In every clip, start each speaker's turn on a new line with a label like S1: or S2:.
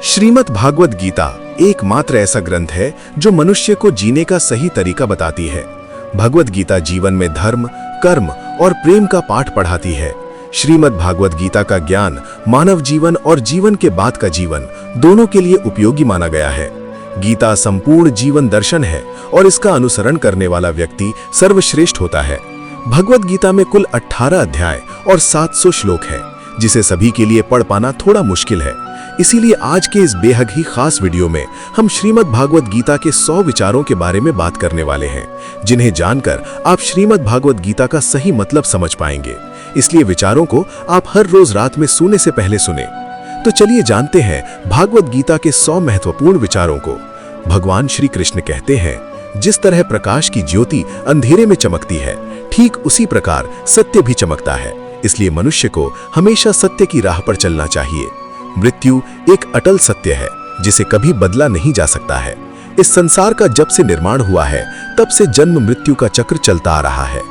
S1: श्रीमद् भागवत गीता एकमात्र ऐसा ग्रंथ है जो मनुष्य को जीने का सही तरीका बताती है। भगवत गीता जीवन में धर्म, कर्म और प्रेम का पाठ पढ़ाती है। श्रीमद् भागवत गीता का ज्ञान मानव जीवन और जीवन के बाद का जीवन दोनों के लिए उपयोगी माना गया है। गीता संपूर्ण जीवन दर्शन है और इसका अनुसरण करने वाला व्यक्ति सर्वश्रेष्ठ होता है। भगवत गीता में कुल 18 अध्याय और 700 श्लोक है, जिसे सभी के लिए पढ़ पाना थोड़ा मुश्किल है। इसीलिए आज के इस बेहद ही खास वीडियो में हम श्रीमद् भागवत गीता के 100 विचारों के बारे में बात करने वाले हैं, जिन्हें जानकर आप श्रीमद् भागवत गीता का सही मतलब समझ पाएंगे। इसलिए विचारों को आप हर रोज रात में सोने से पहले सुने। तो चलिए जानते हैं भागवत गीता के 100 महत्वपूर्ण विचारों को। भगवान श्री कृष्ण कहते हैं, जिस तरह प्रकाश की ज्योति अंधेरे में चमकती है, ठीक उसी प्रकार सत्य भी चमकता है। इसलिए मनुष्य को हमेशा सत्य की राह पर चलना चाहिए। मृत्यु एक अटल सत्य है जिसे कभी बदला नहीं जा सकता है। इस संसार का जब से निर्माण हुआ है तब से जन्म मृत्यु का चक्र चलता आ रहा है।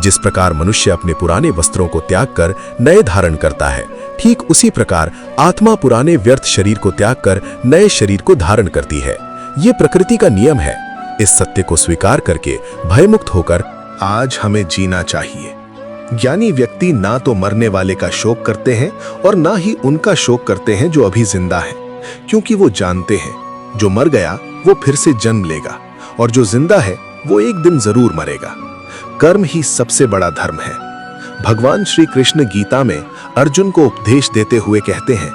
S1: जिस प्रकार मनुष्य अपने पुराने वस्त्रों को त्याग कर नए धारण करता है, ठीक उसी प्रकार आत्मा पुराने व्यर्थ शरीर को त्याग कर नए शरीर को धारण करती है। ये प्रकृति का नियम है। इस सत्य को स्वीकार करके भयमुक्त होकर आज हमें जीना चाहिए। ज्ञानी व्यक्ति ना तो मरने वाले का शोक करते हैं और ना ही उनका शोक करते हैं जो अभी जिंदा है, क्योंकि वो जानते हैं जो मर गया वो फिर से जन्म लेगा और जो जिंदा है वो एक दिन जरूर मरेगा। कर्म ही सबसे बड़ा धर्म है। भगवान श्री कृष्ण गीता में अर्जुन को उपदेश देते हुए कहते हैं,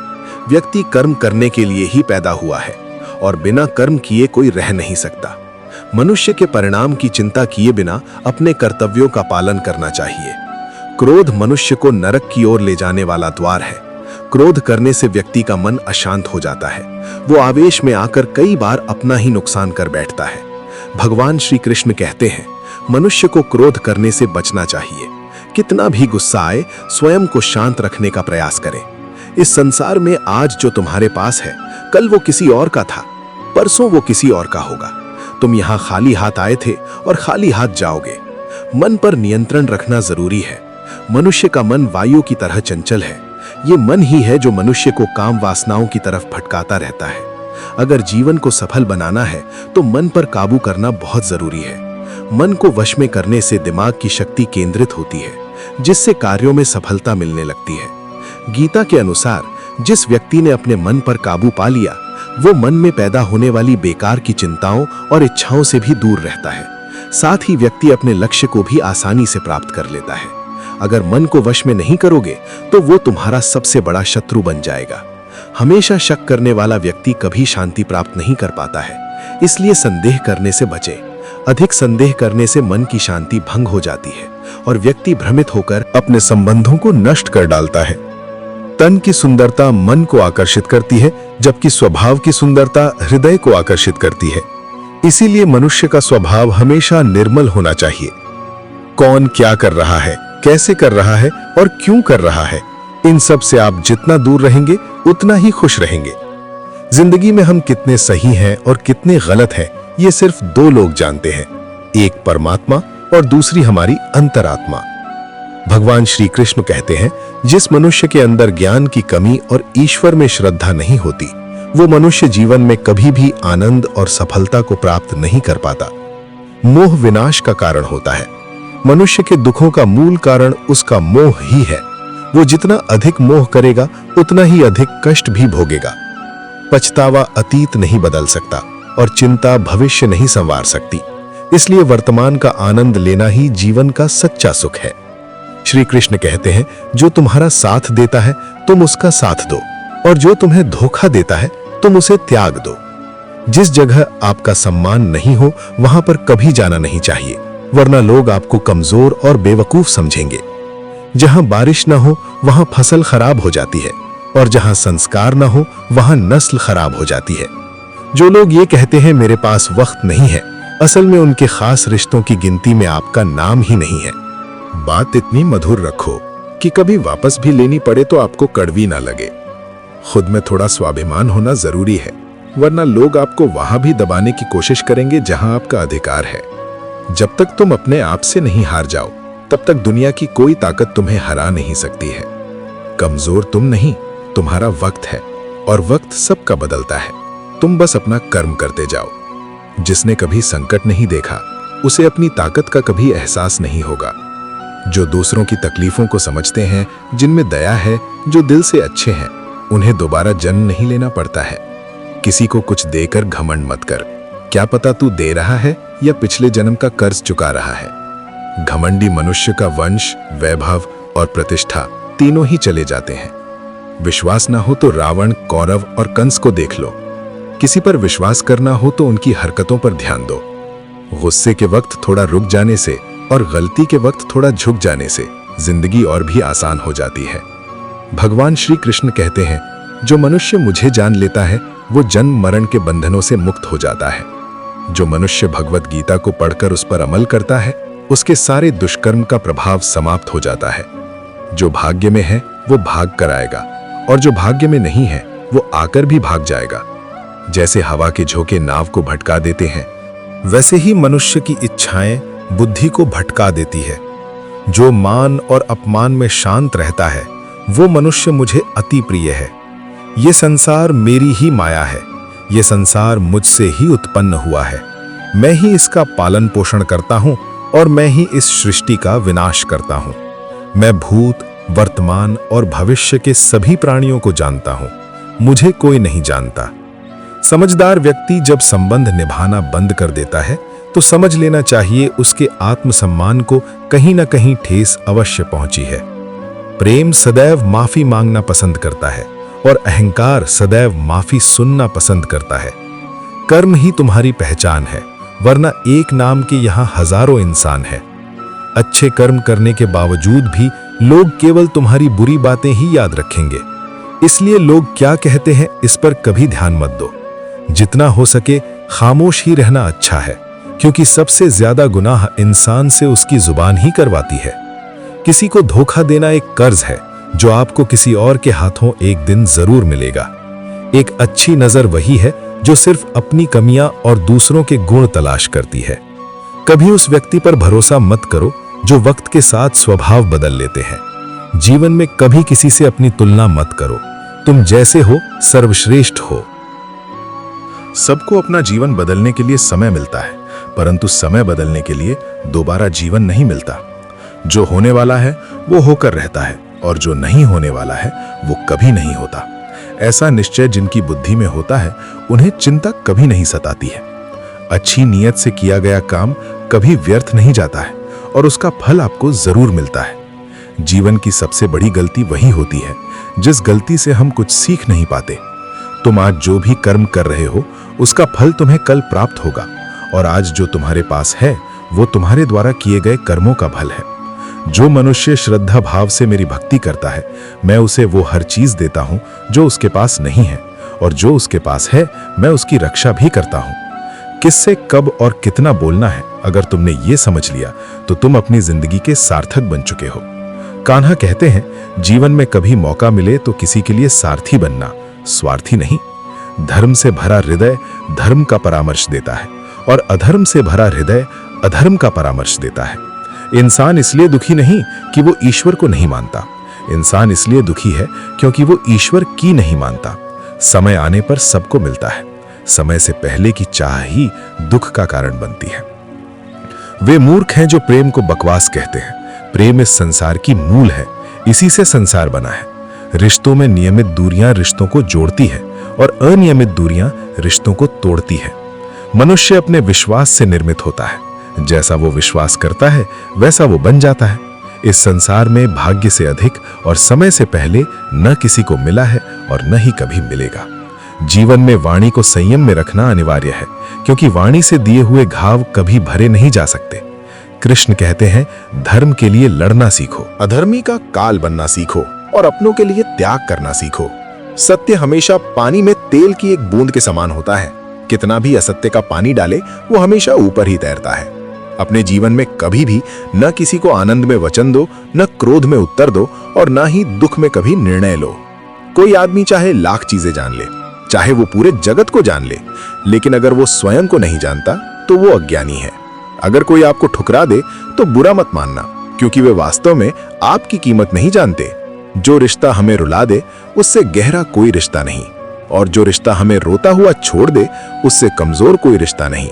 S1: व्यक्ति कर्म करने के लिए ही पैदा हुआ है और बिना कर्म किए कोई रह नहीं सकता। मनुष्य के परिणाम की चिंता किए बिना अपने कर्तव्यों का पालन करना चाहिए। क्रोध मनुष्य को नरक की ओर ले जाने वाला द्वार है। क्रोध करने से व्यक्ति का मन अशांत हो जाता है। वो आवेश में आकर कई बार अपना ही नुकसान कर बैठता है। भगवान श्री कृष्ण कहते हैं, मनुष्य को क्रोध करने से बचना चाहिए। कितना भी गुस्सा आए, स्वयं को शांत रखने का प्रयास करें। इस संसार में आज जो तुम्हारे पास है, कल वो किसी और का था, परसों वो किसी और का होगा। तुम यहाँ खाली हाथ आए थे और खाली हाथ जाओगे। मन पर नियंत्रण रखना जरूरी है। मनुष्य का मन वायु की तरह चंचल है। ये मन ही है जो मनुष्य को काम वासनाओं की तरफ भटकाता रहता है। अगर जीवन को सफल बनाना है तो मन पर काबू करना बहुत जरूरी है। मन को वश में करने से दिमाग की शक्ति केंद्रित होती है, जिससे कार्यों में सफलता मिलने लगती है। गीता के अनुसार जिस व्यक्ति ने अपने मन पर काबू पा लिया, वो मन में पैदा होने वाली बेकार की चिंताओं और इच्छाओं से भी दूर रहता है। साथ ही व्यक्ति अपने लक्ष्य को भी आसानी से प्राप्त कर लेता है। अगर मन को वश में नहीं करोगे तो वो तुम्हारा सबसे बड़ा शत्रु बन जाएगा। हमेशा शक करने वाला व्यक्ति कभी शांति प्राप्त नहीं कर पाता है। इसलिए संदेह करने से बचे। अधिक संदेह करने से मन की शांति भंग हो जाती है और व्यक्ति भ्रमित होकर अपने संबंधों को नष्ट कर डालता है। तन की सुंदरता मन को आकर्षित करती है, जबकि स्वभाव की सुंदरता हृदय को आकर्षित करती है। इसीलिए मनुष्य का स्वभाव हमेशा निर्मल होना चाहिए। कौन क्या कर रहा है, कैसे कर रहा है और क्यों कर रहा है, इन सब से आप जितना दूर रहेंगे उतना ही खुश रहेंगे। जिंदगी में हम कितने सही हैं और कितने गलत हैं, ये सिर्फ 2 लोग जानते हैं, एक परमात्मा और दूसरी हमारी अंतरात्मा। भगवान श्री कृष्ण कहते हैं, जिस मनुष्य के अंदर ज्ञान की कमी और ईश्वर में श्रद्धा नहीं होती, वो मनुष्य जीवन में कभी भी आनंद और सफलता को प्राप्त नहीं कर पाता। मोह विनाश का कारण होता है। मनुष्य के दुखों का मूल कारण उसका मोह ही है। वो जितना अधिक मोह करेगा उतना ही अधिक कष्ट भी भोगेगा। पछतावा अतीत नहीं बदल सकता और चिंता भविष्य नहीं संवार सकती। इसलिए वर्तमान का आनंद लेना ही जीवन का सच्चा सुख है। श्री कृष्ण कहते हैं, जो तुम्हारा साथ देता है तुम उसका साथ दो, और जो तुम्हें धोखा देता है तुम उसे त्याग दो। जिस जगह आपका सम्मान नहीं हो वहां पर कभी जाना नहीं चाहिए, वरना लोग आपको कमजोर और बेवकूफ समझेंगे। जहां बारिश ना हो वहां फसल खराब हो जाती है, और जहां संस्कार ना हो वहां नस्ल खराब हो जाती है। जो लोग ये कहते हैं मेरे पास वक्त नहीं है, असल में उनके खास रिश्तों की गिनती में आपका नाम ही नहीं है। बात इतनी मधुर रखो कि कभी वापस भी लेनी पड़े तो आपको कड़वी ना लगे। खुद में थोड़ा स्वाभिमान होना जरूरी है, वरना लोग आपको वहां भी दबाने की कोशिश करेंगे जहां आपका अधिकार है। जब तक तुम अपने आप से नहीं हार जाओ, तब तक दुनिया की कोई ताकत तुम्हें हरा नहीं सकती है। कमजोर तुम नहीं, तुम्हारा वक्त है।
S2: और वक्त सबका बदलता है। तुम बस अपना कर्म करते जाओ। जिसने कभी संकट नहीं देखा उसे अपनी ताकत का कभी एहसास नहीं होगा। जो दूसरों की तकलीफों को समझते हैं, जिनमें दया है, जो दिल से अच्छे हैं, उन्हें दोबारा जन्म नहीं लेना पड़ता है। किसी को कुछ देकर घमंड मत कर। क्या पता तू दे रहा है या पिछले जन्म का कर्ज चुका रहा है। घमंडी मनुष्य का वंश, वैभव और प्रतिष्ठा तीनों ही चले जाते हैं। विश्वास ना हो तो रावण, कौरव और कंस को देख लो। किसी पर विश्वास करना हो तो उनकी हरकतों पर ध्यान दो। गुस्से के वक्त थोड़ा रुक जाने से और गलती के वक्त थोड़ा झुक जाने से जिंदगी और भी आसान हो जाती है। भगवान श्री कृष्ण कहते हैं, जो मनुष्य मुझे जान लेता है वो जन्म मरण के बंधनों से मुक्त हो जाता है। जो मनुष्य भगवत गीता को पढ़कर उस पर अमल करता है, उसके सारे दुष्कर्म का प्रभाव समाप्त हो जाता है। जो भाग्य में है वो भाग कर आएगा और जो भाग्य में नहीं है वो आकर भी भाग जाएगा। जैसे हवा के झोंके नाव को भटका देते हैं, वैसे ही मनुष्य की इच्छाएं बुद्धि को भटका देती है। जो मान और अपमान में शांत रहता है वो मनुष्य मुझे अति प्रिय है। ये संसार मेरी ही माया है। ये संसार मुझसे ही उत्पन्न हुआ है। मैं ही इसका पालन पोषण करता हूँ और मैं ही इस सृष्टि का विनाश करता हूँ। मैं भूत, वर्तमान और भविष्य के सभी प्राणियों को जानता हूँ। मुझे कोई नहीं जानता। समझदार व्यक्ति जब संबंध निभाना बंद कर देता है तो समझ लेना चाहिए उसके आत्मसम्मान को कहीं ना कहीं ठेस अवश्य पहुंची है। प्रेम सदैव माफी मांगना पसंद करता है और अहंकार सदैव माफी सुनना पसंद करता है। कर्म ही तुम्हारी पहचान है, वरना एक नाम के यहाँ हजारों इंसान है। अच्छे कर्म करने के बावजूद भी लोग केवल तुम्हारी बुरी बातें ही याद रखेंगे। इसलिए लोग क्या कहते हैं इस पर कभी ध्यान मत दो। जितना हो सके खामोश ही रहना अच्छा है, क्योंकि सबसे ज्यादा गुनाह इंसान से उसकी जुबान ही करवाती है। किसी को धोखा देना एक कर्ज है जो आपको किसी और के हाथों एक दिन जरूर मिलेगा। एक अच्छी नजर वही है जो सिर्फ अपनी कमियां और दूसरों के गुण तलाश करती है। कभी उस व्यक्ति पर भरोसा मत करो जो वक्त के साथ स्वभाव बदल लेते हैं। जीवन में कभी किसी से अपनी तुलना मत करो। तुम जैसे हो सर्वश्रेष्ठ हो।
S1: सबको अपना जीवन बदलने के लिए समय मिलता है, परंतु समय बदलने के लिए दोबारा जीवन नहीं मिलता। जो होने वाला है वो होकर रहता है और जो नहीं होने वाला है वो कभी नहीं होता। ऐसा निश्चय जिनकी बुद्धि में होता है उन्हें चिंता कभी नहीं सताती है। अच्छी नीयत से किया गया काम कभी व्यर्थ नहीं जाता है और उसका फल आपको जरूर मिलता है। जीवन की सबसे बड़ी गलती वही होती है जिस गलती से हम कुछ सीख नहीं पाते। तुम आज जो भी कर्म कर रहे हो उसका फल तुम्हें कल प्राप्त होगा, और आज जो तुम्हारे पास है वो तुम्हारे द्वारा किए गए कर्मों का फल है। जो मनुष्य श्रद्धा भाव से मेरी भक्ति करता है, मैं उसे वो हर चीज देता हूं जो उसके पास नहीं है, और जो उसके पास है मैं उसकी रक्षा भी करता हूं। किससे कब और कितना बोलना है, अगर तुमने ये समझ लिया तो तुम अपनी जिंदगी के सार्थक बन चुके हो। कान्हा कहते हैं, जीवन में कभी मौका मिले तो किसी के लिए सारथी बनना, स्वार्थी नहीं। धर्म से भरा हृदय धर्म का परामर्श देता है और अधर्म से भरा हृदय अधर्म का परामर्श देता है। इंसान इसलिए दुखी नहीं कि वो ईश्वर को नहीं मानता। इंसान इसलिए दुखी है क्योंकि वो ईश्वर की नहीं मानता। समय आने पर सबको मिलता है। समय से पहले की चाह ही दुख का कारण बनती है। वे मूर्ख हैं जो प्रेम को बकवास कहते हैं। प्रेम इस संसार की मूल है, इसी से संसार बना है। रिश्तों में नियमित दूरियां रिश्तों को जोड़ती है और अनियमित दूरियां रिश्तों को तोड़ती है। मनुष्य अपने विश्वास से निर्मित होता है। जैसा वो विश्वास करता है वैसा वो बन जाता है। इस संसार में भाग्य से अधिक और समय से पहले न किसी को मिला है और न ही कभी मिलेगा। जीवन में वाणी को संयम में रखना अनिवार्य है, क्योंकि वाणी से दिए हुए घाव कभी भरे नहीं जा सकते। कृष्ण कहते हैं, धर्म के लिए लड़ना सीखो, अधर्मी का काल बनना सीखो और अपनों के लिए त्याग करना सीखो। सत्य हमेशा पानी में तेल की एक बूंद के समान होता है। कितना भी असत्य का पानी डाले वो हमेशा ऊपर ही तैरता है। अपने जीवन में कभी भी न किसी को आनंद में वचन दो, न क्रोध में उत्तर दो और न ही दुख में कभी निर्णय लो। कोई आदमी चाहे लाख चीजें जान ले, चाहे वो पूरे जगत को जान ले, लेकिन अगर वो स्वयं को नहीं जानता तो वो अज्ञानी है। अगर कोई आपको ठुकरा दे तो बुरा मत मानना, क्योंकि वे वास्तव में आपकी कीमत नहीं जानते। जो रिश्ता हमें रुला दे उससे गहरा कोई रिश्ता नहीं।
S2: और जो रिश्ता हमें रोता हुआ छोड़ दे, उससे कमजोर कोई रिश्ता नहीं।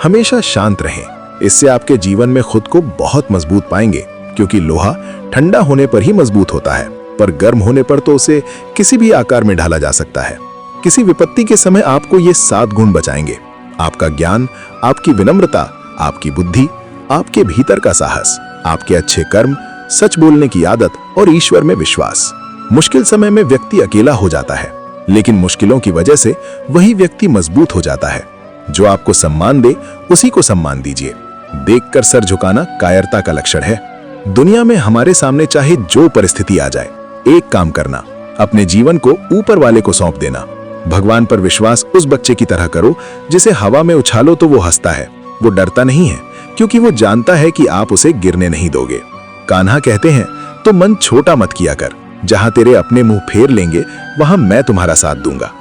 S2: हमेशा शांत रहें, इससे आपके जीवन में खुद को बहुत मजबूत पाएंगे, क्योंकि लोहा ठंडा होने पर ही मजबूत होता है, पर गर्म होने पर तो उसे किसी भी आकार में ढाला जा सकता है। किसी विपत्ति के समय आपको ये 7 गुण बचाएंगे: आपका ज्ञान, आपकी विनम्रता, आपकी बुद्धि, आपके भीतर का साहस, आपके अच्छे कर्म, सच बोलने की आदत और ईश्वर में विश्वास। मुश्किल समय में व्यक्ति अकेला हो जाता है, लेकिन मुश्किलों की वजह से वही व्यक्ति मजबूत हो जाता है। जो आपको सम्मान दे, उसी को सम्मान दीजिए। देखकर सर झुकाना कायरता का लक्षण है। दुनिया में हमारे सामने चाहे जो परिस्थिति आ जाए, एक काम करना, अपने जीवन को ऊपर वाले को सौंप देना। भगवान पर विश्वास उस बच्चे की तरह करो जिसे हवा में उछालो तो वो हंसता है। वो डरता नहीं है, क्योंकि वो जानता है कि आप उसे गिरने नहीं दोगे। कान्हा कहते हैं, तो मन छोटा मत किया कर, जहां तेरे अपने मुंह फेर लेंगे वहां मैं तुम्हारा साथ दूंगा।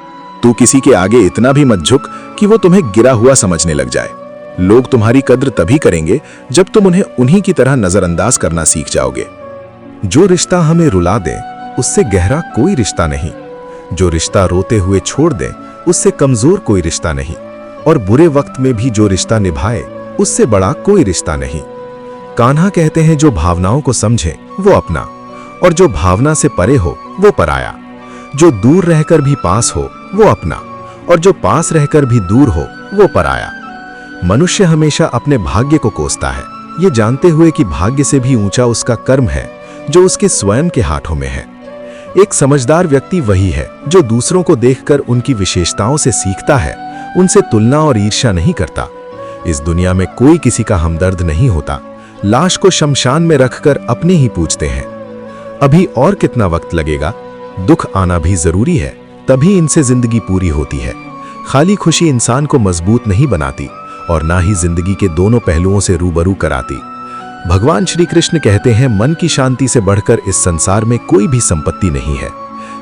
S2: तू किसी के आगे इतना भी मत झुक कि वो तुम्हें गिरा हुआ समझने लग जाए। लोग तुम्हारी कद्र तभी करेंगे जब तुम उन्हें उन्हीं की तरह नजरअंदाज करना सीख जाओगे।
S1: जो रिश्ता हमें रुला दे, उससे गहरा कोई रिश्ता नहीं। जो रिश्ता रोते हुए छोड़ दे, उससे कमजोर कोई रिश्ता नहीं। और बुरे वक्त में भी जो रिश्ता निभाए, उससे बड़ा कोई रिश्ता नहीं। कान्हा कहते हैं, जो भावनाओं को समझे वो अपना, और जो भावना से परे हो वो पराया। जो दूर रहकर भी पास हो वो अपना, और जो पास रहकर भी दूर हो वो पराया। मनुष्य हमेशा अपने भाग्य को कोसता है, ये जानते हुए कि भाग्य से भी ऊंचा उसका कर्म है जो उसके स्वयं के हाथों में है। एक समझदार व्यक्ति वही है जो दूसरों को देखकर उनकी विशेषताओं से सीखता है, उनसे तुलना और ईर्ष्या नहीं करता। इस दुनिया में कोई किसी का हमदर्द नहीं होता। लाश को शमशान में रखकर अपने ही पूछते हैं, अभी और कितना वक्त लगेगा? दुख आना भी जरूरी है, तभी इनसे जिंदगी पूरी होती है। खाली खुशी इंसान को मजबूत नहीं बनाती और ना ही जिंदगी के दोनों पहलुओं से रूबरू कराती। भगवान श्री कृष्ण कहते हैं, मन की शांति से बढ़कर इस संसार में कोई भी संपत्ति नहीं है।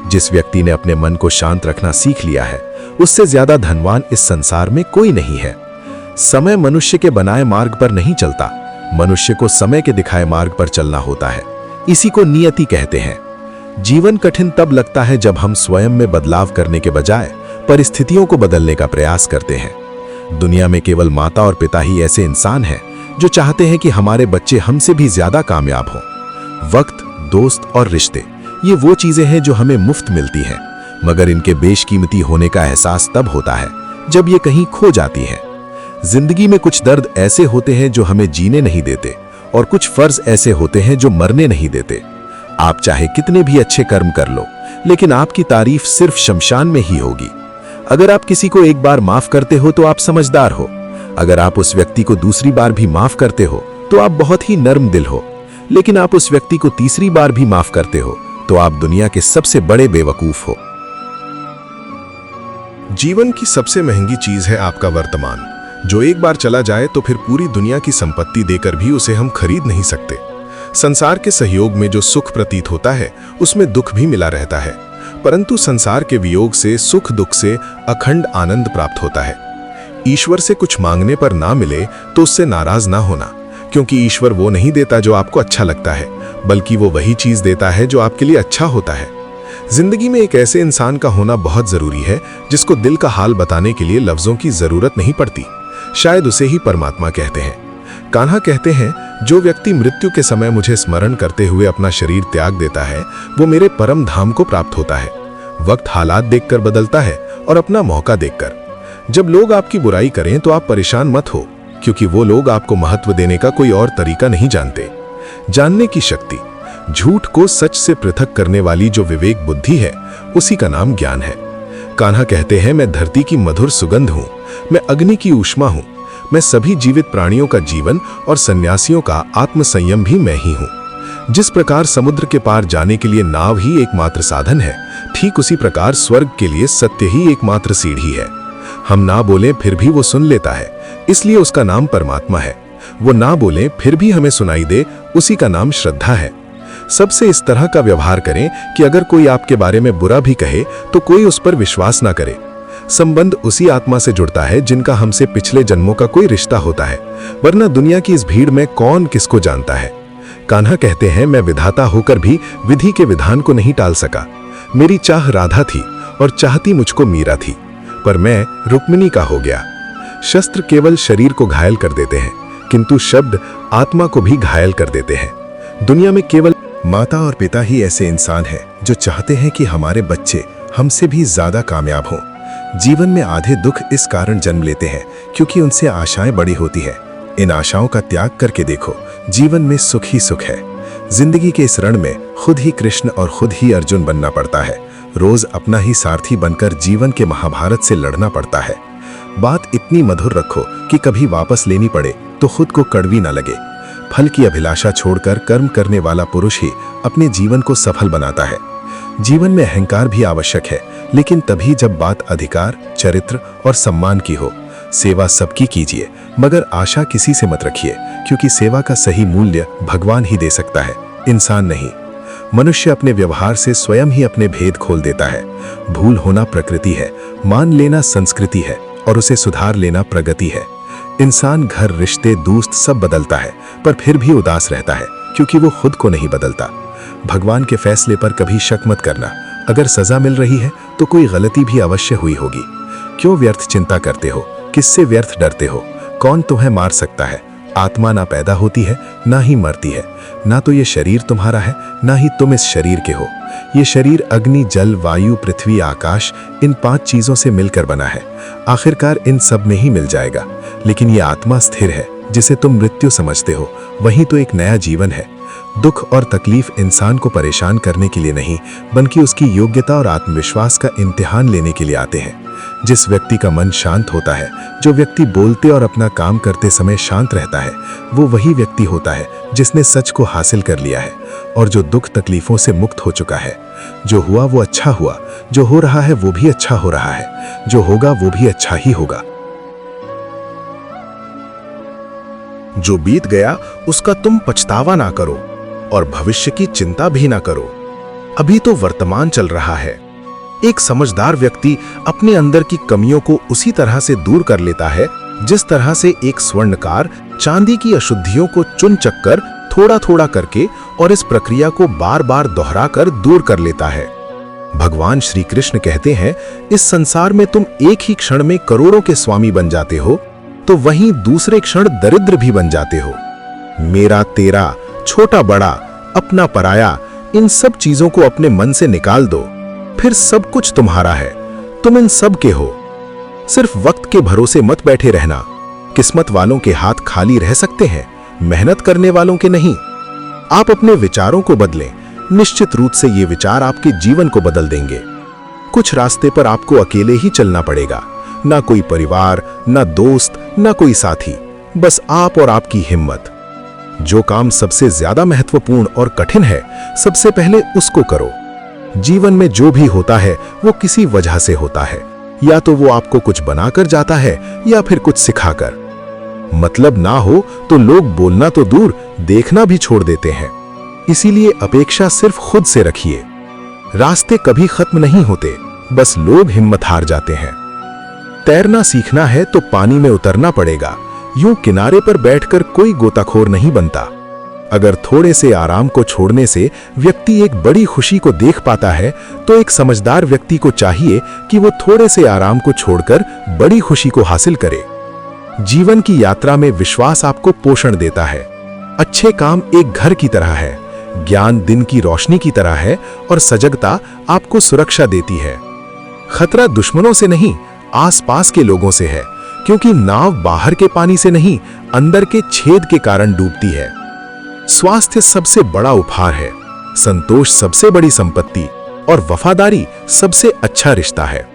S1: जिस व्यक्ति ने अपने मन को शांत रखना सीख लिया है, उससे ज्यादा धनवान इस संसार में कोई नहीं है। समय मनुष्य के बनाए मार्ग पर नहीं चलता, मनुष्य को समय के दिखाए मार्ग पर चलना होता है। इसी को नियति कहते हैं। जीवन कठिन तब लगता है जब हम स्वयं में बदलाव करने के बजाय परिस्थितियों को बदलने का प्रयास करते हैं। दुनिया में केवल माता और पिता ही ऐसे इंसान हैं जो चाहते हैं कि हमारे बच्चे हमसे भी ज्यादा कामयाब हों। वक्त, दोस्त और रिश्ते, ये वो चीजें हैं जो हमें मुफ्त मिलती हैं, मगर इनके बेशकीमती होने का एहसास तब होता है जब ये कहीं खो जाती हैं। जिंदगी में कुछ दर्द ऐसे होते हैं जो हमें जीने नहीं देते, और कुछ फर्ज ऐसे होते हैं जो मरने नहीं देते। आप चाहे कितने भी अच्छे कर्म कर लो, लेकिन आपकी तारीफ सिर्फ शमशान में ही होगी। अगर आप किसी को एक बार माफ करते हो तो आप समझदार हो। अगर आप उस व्यक्ति को दूसरी बार भी माफ करते हो तो आप बहुत ही नर्म दिल हो। लेकिन आप उस व्यक्ति को तीसरी बार भी माफ करते हो तो आप दुनिया के सबसे बड़े बेवकूफ हो।
S2: जीवन की सबसे महंगी चीज है आपका वर्तमान, जो एक बार चला जाए तो फिर पूरी दुनिया की संपत्ति देकर भी उसे हम खरीद नहीं सकते। संसार के सहयोग में जो सुख प्रतीत होता है, उसमें दुख भी मिला रहता है, परंतु संसार के वियोग से, सुख दुख से अखंड आनंद प्राप्त होता है। ईश्वर से कुछ मांगने पर ना मिले तो उससे नाराज ना होना, क्योंकि ईश्वर वो नहीं देता जो आपको अच्छा लगता है, बल्कि वो वही चीज देता है जो आपके लिए अच्छा होता है। जिंदगी में एक ऐसे इंसान का होना बहुत जरूरी है जिसको दिल का हाल बताने के लिए लफ्जों की जरूरत नहीं पड़ती। शायद उसे ही परमात्मा कहते हैं। कान्हा कहते हैं, जो व्यक्ति मृत्यु के समय मुझे स्मरण करते हुए अपना शरीर त्याग देता है, वो मेरे परम धाम को प्राप्त होता है। वक्त हालात देखकर बदलता है और अपना मौका देखकर। जब लोग आपकी बुराई करें तो आप परेशान मत हो, क्योंकि वो लोग आपको महत्व देने का कोई और तरीका नहीं जानते। जानने की शक्ति, झूठ को सच से पृथक करने वाली जो विवेक बुद्धि है, उसी का नाम ज्ञान है। कान्हा कहते हैं, मैं धरती की मधुर सुगंध हूं, मैं अग्नि की ऊष्मा हूं, मैं सभी जीवित प्राणियों का जीवन और सन्यासियों का आत्मसंयम भी मैं ही हूं। जिस प्रकार समुद्र के पार जाने के लिए नाव ही एकमात्र साधन है, ठीक उसी प्रकार स्वर्ग के लिए सत्य ही एकमात्र सीढ़ी है। हम ना बोलें फिर भी वो सुन लेता है, इसलिए उसका नाम परमात्मा है। वो ना बोलें फिर भी हमें सुनाई दे, उसी का नाम श्रद्धा है। सबसे इस तरह का व्यवहार करें कि अगर कोई आपके बारे में बुरा भी कहे तो कोई उस पर विश्वास ना करे। संबंध उसी आत्मा से जुड़ता है जिनका हमसे पिछले जन्मों का कोई रिश्ता होता है, वरना दुनिया की इस भीड़ में कौन किसको जानता है। कान्हा कहते हैं, मैं विधाता होकर भी विधि के विधान को नहीं टाल सका। मेरी चाह राधा थी और चाहती मुझको मीरा थी, पर मैं रुक्मिणी का हो गया। शस्त्र केवल शरीर को घायल कर देते हैं, किंतु शब्द आत्मा को भी घायल कर देते हैं। दुनिया में केवल माता और पिता ही ऐसे इंसान हैं जो चाहते हैं कि हमारे बच्चे हमसे भी ज्यादा कामयाब हों। जीवन में आधे दुख इस कारण जन्म लेते हैं क्योंकि उनसे आशाएं बड़ी होती हैं। इन आशाओं का त्याग करके देखो, जीवन में सुख ही सुख है। जिंदगी के इस रण में खुद ही कृष्ण और खुद ही अर्जुन बनना पड़ता है। रोज अपना ही सारथी बनकर जीवन के महाभारत से लड़ना पड़ता है। बात इतनी मधुर रखो कि कभी वापस लेनी पड़े तो खुद को कड़वी ना लगे। फल की अभिलाषा छोड़कर कर्म करने वाला पुरुष ही अपने जीवन को सफल बनाता है। जीवन में अहंकार भी आवश्यक है, लेकिन तभी जब बात अधिकार, चरित्र और सम्मान की हो। सेवा सबकी कीजिए, मगर आशा किसी से मत रखिए, क्योंकि सेवा का सही मूल्य भगवान ही दे सकता है, इंसान नहीं। मनुष्य अपने व्यवहार से स्वयं ही अपने भेद खोल देता है। भूल होना प्रकृति है, मान लेना संस्कृति है और उसे सुधार लेना प्रगति है। इंसान घर, रिश्ते, दोस्त सब बदलता है, पर फिर भी उदास रहता है क्योंकि वो खुद को नहीं बदलता। भगवान के फैसले पर कभी शक मत करना। अगर सजा मिल रही है तो कोई गलती भी अवश्य हुई होगी। क्यों व्यर्थ चिंता करते हो? किससे व्यर्थ डरते हो? कौन तुम्हें मार सकता है? आत्मा ना पैदा होती है ना ही मरती है। ना तो ये शरीर तुम्हारा है, ना ही तुम इस शरीर के हो। ये शरीर अग्नि, जल, वायु, पृथ्वी, आकाश, इन 5 चीजों से मिलकर बना है। आखिरकार इन सब में ही मिल जाएगा। लेकिन ये आत्मा स्थिर है, जिसे तुम मृत्यु समझते हो, वही तो एक नया जीवन है। दुख और तकलीफ इंसान को परेशान करने के लिए नहीं, बल्कि उसकी योग्यता और आत्मविश्वास का इम्तिहान लेने के लिए आते हैं। जिस व्यक्ति का मन शांत होता है, जो व्यक्ति बोलते और अपना काम करते समय शांत रहता है, वो वही व्यक्ति होता है जिसने सच को हासिल कर लिया है और जो दुख तकलीफों से मुक्त हो चुका है। जो हुआ वो अच्छा हुआ, जो हो रहा है वो भी अच्छा हो रहा है, जो होगा वो भी अच्छा ही होगा।
S1: जो बीत गया उसका तुम पछतावा ना करो और भविष्य की चिंता भी ना करो। अभी तो वर्तमान चल रहा है। एक समझदार व्यक्ति अपने अंदर की कमियों को उसी तरह से दूर कर लेता है जिस तरह से एक स्वर्णकार चांदी की अशुद्धियों को चुन चक्कर थोड़ा थोड़ा करके और इस प्रक्रिया को बार बार दोहराकर दूर कर लेता है। भगवान श्री कृष्ण कहते हैं, इस संसार में तुम एक ही क्षण में करोड़ों के स्वामी बन जाते हो तो वहीं दूसरे क्षण दरिद्र भी बन जाते हो। मेरा तेरा, छोटा बड़ा, अपना पराया, इन सब चीजों को अपने मन से निकाल दो, फिर सब कुछ तुम्हारा है। तुम इन सब के हो। सिर्फ वक्त के भरोसे मत बैठे रहना। किस्मत वालों के हाथ खाली रह सकते हैं, मेहनत करने वालों के नहीं। आप अपने विचारों को बदलें। निश्चित रूप से ये विचार आपके जीवन को बदल देंगे। कुछ रास्ते पर आपको अकेले ही चलना पड़ेगा। ना कोई परिवार, ना दोस्त, ना कोई साथी, बस आप और आपकी हिम्मत। जो काम सबसे ज्यादा महत्वपूर्ण और कठिन है, सबसे पहले उसको करो। जीवन में जो भी होता है वो किसी वजह से होता है। या तो वो आपको कुछ बनाकर जाता है या फिर कुछ सिखाकर। मतलब ना हो तो लोग बोलना तो दूर, देखना भी छोड़ देते हैं। इसीलिए अपेक्षा सिर्फ खुद से रखिए। रास्ते कभी खत्म नहीं होते, बस लोग हिम्मत हार जाते हैं। तैरना सीखना है तो पानी में उतरना पड़ेगा। यूं किनारे पर बैठकर कोई गोताखोर नहीं बनता। अगर थोड़े से आराम को छोड़ने से व्यक्ति एक बड़ी खुशी को देख पाता है, तो एक समझदार व्यक्ति को चाहिए कि वो थोड़े से आराम को छोड़कर बड़ी खुशी को हासिल करे। जीवन की यात्रा में विश्वास आपको पोषण देता है। अच्छे काम एक घर की तरह है, ज्ञान दिन की रोशनी की तरह है और सजगता आपको सुरक्षा देती है। खतरा दुश्मनों से नहीं, आसपास के लोगों से है, क्योंकि नाव बाहर के पानी से नहीं, अंदर के छेद के कारण डूबती है। स्वास्थ्य सबसे बड़ा उपहार है, संतोष सबसे बड़ी संपत्ति और वफादारी सबसे अच्छा रिश्ता है।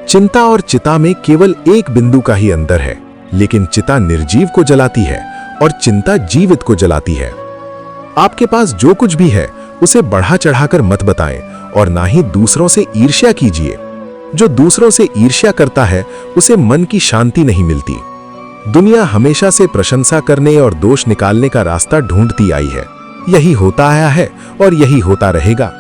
S1: चिंता और चिता में केवल एक बिंदु का ही अंतर है, लेकिन चिता निर्जीव को जलाती है और चिंता जीवित को जलाती है। आपके पास जो कुछ भी है उसे बढ़ा चढ़ाकर मत बताएं और ना ही दूसरों से ईर्ष्या कीजिए। जो दूसरों से ईर्ष्या करता है उसे मन की शांति नहीं मिलती। दुनिया हमेशा से प्रशंसा करने और दोष निकालने का रास्ता ढूंढती आई है। यही होता आया है और यही होता रहेगा।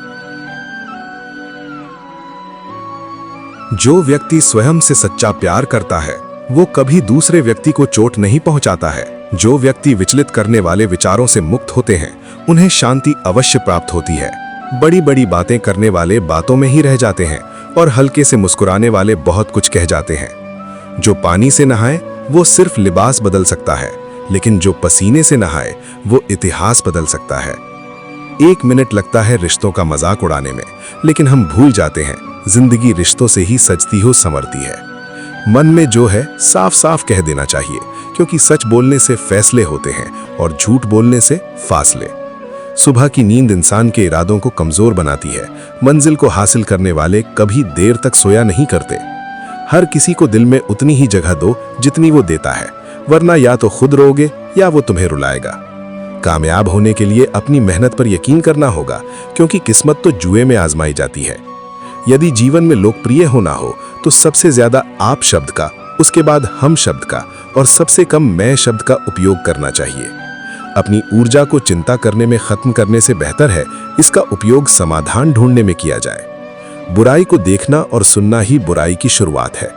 S2: जो व्यक्ति स्वयं से सच्चा प्यार करता है वो कभी दूसरे व्यक्ति को चोट नहीं पहुंचाता है। जो व्यक्ति विचलित करने वाले विचारों से मुक्त होते हैं उन्हें शांति अवश्य प्राप्त होती है। बड़ी बड़ी बातें करने वाले बातों में ही रह जाते हैं और हल्के से मुस्कुराने वाले बहुत कुछ कह जाते हैं। जो पानी से नहाए वो सिर्फ लिबास बदल सकता है, लेकिन जो पसीने से नहाए वो इतिहास बदल सकता है। 1 मिनट लगता है रिश्तों का मजाक उड़ाने में, लेकिन हम भूल जाते हैं जिंदगी रिश्तों से ही सजती हो संवरती है। मन में जो है साफ साफ कह देना चाहिए, क्योंकि सच बोलने से फैसले होते हैं और झूठ बोलने से फासले। सुबह की नींद इंसान के इरादों को कमजोर बनाती है। मंजिल को हासिल करने वाले कभी देर तक सोया नहीं करते। हर किसी को दिल में उतनी ही जगह दो जितनी वो देता है, वरना या तो खुद रोगे या वो तुम्हें रुलाएगा। कामयाब होने के लिए अपनी मेहनत पर यकीन करना होगा, क्योंकि किस्मत तो जुए में आजमाई जाती है। यदि जीवन में लोकप्रिय होना हो तो सबसे ज्यादा आप शब्द का, उसके बाद हम शब्द का और सबसे कम मैं शब्द का उपयोग करना चाहिए। अपनी ऊर्जा को चिंता करने में खत्म करने से बेहतर है इसका उपयोग समाधान ढूंढने में किया जाए। बुराई को देखना और सुनना ही बुराई की शुरुआत है।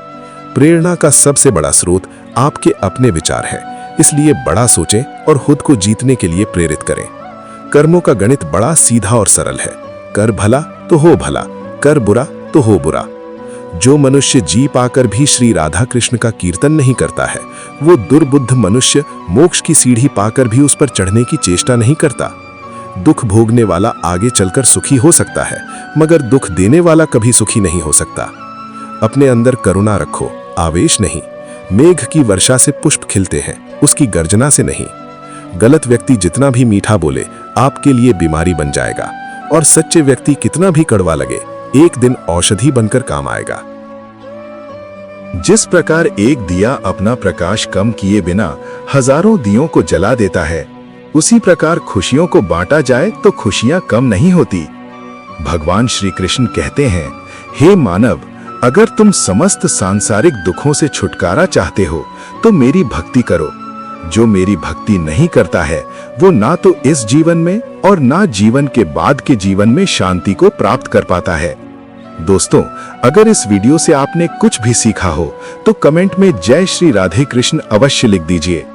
S2: प्रेरणा का सबसे बड़ा स्रोत आपके अपने विचार है, इसलिए बड़ा सोचें और खुद को जीतने के लिए प्रेरित करें। कर्मों का गणित बड़ा सीधा और सरल है। कर भला तो हो भला, कर बुरा तो हो बुरा। जो मनुष्य जी पाकर भी श्री राधा कृष्ण का कीर्तन नहीं करता है, वो दुर्बुद्ध मनुष्य मोक्ष की सीढ़ी पाकर भी उस पर चढ़ने की चेष्टा नहीं करता। दुख भोगने वाला आगे चलकर सुखी हो सकता है, मगर दुख देने वाला कभी सुखी नहीं हो सकता। अपने अंदर करुणा रखो, आवेश नहीं। मेघ की वर्षा से पुष्प खिलते हैं, उसकी गर्जना से नहीं। गलत व्यक्ति जितना भी मीठा बोले आपके लिए बीमारी बन जाएगा, और सच्चे व्यक्ति कितना भी कड़वा लगे एक दिन औषधि बनकर काम आएगा।
S3: जिस प्रकार एक दिया अपना प्रकाश कम किए बिना हजारों दियों को जला देता है, उसी प्रकार खुशियों को बांटा जाए तो खुशियां कम नहीं होती। भगवान श्री कृष्ण कहते हैं, हे मानव, अगर तुम समस्त सांसारिक दुखों से छुटकारा चाहते हो तो मेरी भक्ति करो। जो मेरी भक्ति नहीं करता है वो ना तो इस जीवन में और ना जीवन के बाद के जीवन में शांति को प्राप्त कर पाता है। दोस्तों, अगर इस वीडियो से आपने कुछ भी सीखा हो तो कमेंट में जय श्री राधे कृष्ण अवश्य लिख दीजिए।